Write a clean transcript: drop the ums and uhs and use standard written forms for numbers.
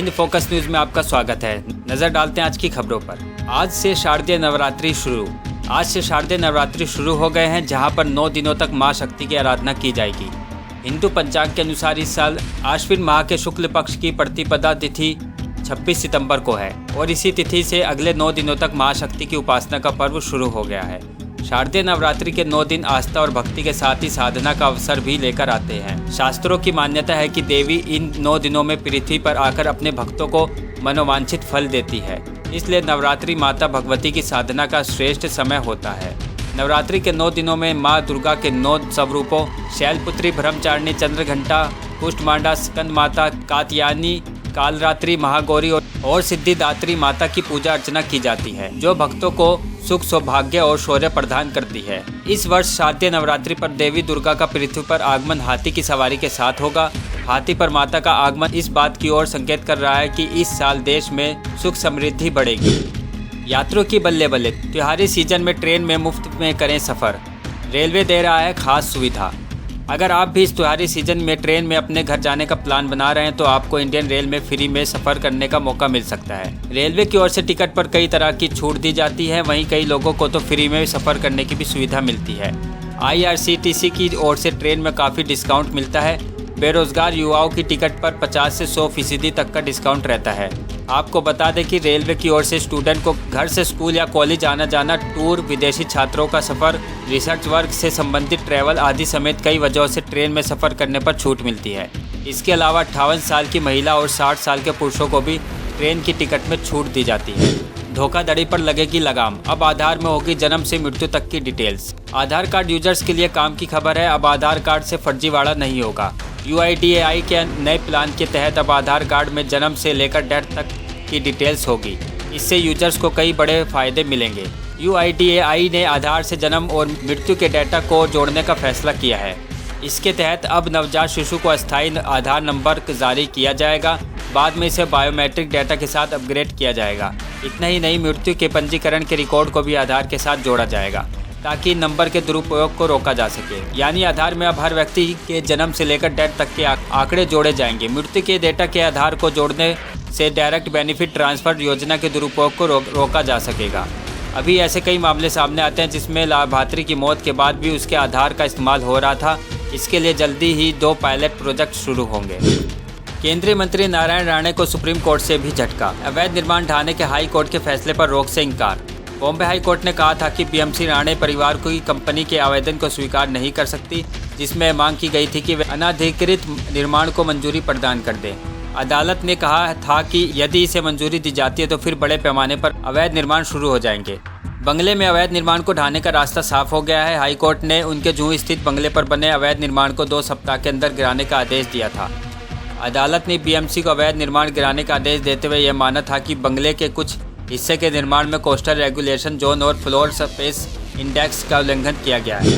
Hind focus news में आपका स्वागत है। नजर डालते हैं आज की खबरों पर। आज से शारदीय नवरात्रि शुरू हो गए हैं, जहां पर 9 दिनों तक मां शक्ति की आराधना की जाएगी। हिंदू पंचांग के अनुसार इस साल आश्विन माह के शुक्ल पक्ष की प्रतिपदा तिथि 26 सितंबर को है और इसी तिथि से अगले 9 दिनों तक मां शक्ति की उपासना का पर्व शुरू हो गया है। शारदीय नवरात्रि के 9 दिन आस्था और भक्ति के साथ ही साधना का अवसर भी लेकर आते हैं। शास्त्रों की मान्यता है कि देवी इन 9 दिनों में पृथ्वी पर आकर अपने भक्तों को मनोवांछित फल देती है, इसलिए नवरात्रि माता भगवती की साधना का श्रेष्ठ समय होता है। नवरात्रि के 9 दिनों में माँ दुर्गा के 9 स्वरूपों शैलपुत्री, ब्रह्मचारिणी, चंद्रघंटा, कुष्ठमांडा, स्कंद माता, कात्यायनी, कालरात्रि, महागौरी और सिद्धिदात्री माता की पूजा अर्चना की जाती है, जो भक्तों को सुख, सौभाग्य और शौर्य प्रदान करती है। इस वर्ष शारदीय नवरात्रि पर देवी दुर्गा का पृथ्वी पर आगमन हाथी की सवारी के साथ होगा। हाथी पर माता का आगमन इस बात की ओर संकेत कर रहा है कि इस साल देश में सुख समृद्धि बढ़ेगी। यात्रियों की बल्ले बल्ले, त्योहारी सीजन में ट्रेन में मुफ्त में करें सफ़र, रेलवे दे रहा है खास सुविधा। अगर आप भी इस त्योहारी सीजन में ट्रेन में अपने घर जाने का प्लान बना रहे हैं तो आपको इंडियन रेल में फ्री में सफ़र करने का मौका मिल सकता है। रेलवे की ओर से टिकट पर कई तरह की छूट दी जाती है, वहीं कई लोगों को तो फ्री में सफ़र करने की भी सुविधा मिलती है। IRCTC की ओर से ट्रेन में काफ़ी डिस्काउंट मिलता है। बेरोजगार युवाओं की टिकट पर 50 से 100% तक का डिस्काउंट रहता है। आपको बता दें कि रेलवे की ओर से स्टूडेंट को घर से स्कूल या कॉलेज आना जाना, टूर, विदेशी छात्रों का सफ़र, रिसर्च वर्क से संबंधित ट्रैवल आदि समेत कई वजहों से ट्रेन में सफ़र करने पर छूट मिलती है। इसके अलावा 58 साल की महिला और 60 साल के पुरुषों को भी ट्रेन की टिकट में छूट दी जाती है। धोखाधड़ी पर लगेगी लगाम, अब आधार में होगी जन्म से मृत्यु तक की डिटेल्स। आधार कार्ड यूजर्स के लिए काम की खबर है, अब आधार कार्ड से फर्जीवाड़ा नहीं होगा। UIDAI के नए प्लान के तहत अब आधार कार्ड में जन्म से लेकर डेथ तक की डिटेल्स होगी। इससे यूजर्स को कई बड़े फायदे मिलेंगे। UIDAI ने आधार से जन्म और मृत्यु के डेटा को जोड़ने का फैसला किया है। इसके तहत अब नवजात शिशु को अस्थायी आधार नंबर जारी किया जाएगा, बाद में इसे बायोमेट्रिक डेटा के साथ अपग्रेड किया जाएगा। इतना ही नहीं, मृत्यु के पंजीकरण के रिकॉर्ड को भी आधार के साथ जोड़ा जाएगा ताकि नंबर के दुरुपयोग को रोका जा सके। यानी आधार में अब हर व्यक्ति के जन्म से लेकर डेथ तक के आंकड़े जोड़े जाएंगे। मृत्यु के डेटा के आधार को जोड़ने से डायरेक्ट बेनिफिट ट्रांसफर योजना के दुरुपयोग को रोका जा सकेगा। अभी ऐसे कई मामले सामने आते हैं जिसमें लाभार्थी की मौत के बाद भी उसके आधार का इस्तेमाल हो रहा था। इसके लिए जल्दी ही 2 पायलट प्रोजेक्ट शुरू होंगे। केंद्रीय मंत्री नारायण राणे को सुप्रीम कोर्ट से भी झटका, अवैध निर्माण ढाने के हाई कोर्ट के फैसले पर रोक से इनकार। बॉम्बे हाई कोर्ट ने कहा था कि BMC राणे परिवार की कंपनी के आवेदन को स्वीकार नहीं कर सकती, जिसमें मांग की गई थी कि वे अनधिकृत निर्माण को मंजूरी प्रदान कर दें। अदालत ने कहा था कि यदि इसे मंजूरी दी जाती है तो फिर बड़े पैमाने पर अवैध निर्माण शुरू हो जाएंगे। बंगले में अवैध निर्माण को ढाने का रास्ता साफ हो गया है। हाई कोर्ट ने उनके जुहू स्थित बंगले पर बने अवैध निर्माण को 2 सप्ताह के अंदर गिराने का आदेश दिया था। अदालत ने BMC को अवैध निर्माण गिराने का आदेश देते हुए यह माना था कि बंगले के कुछ हिस्से के निर्माण में कोस्टल रेगुलेशन जोन और फ्लोर स्पेस इंडेक्स का उल्लंघन किया गया है।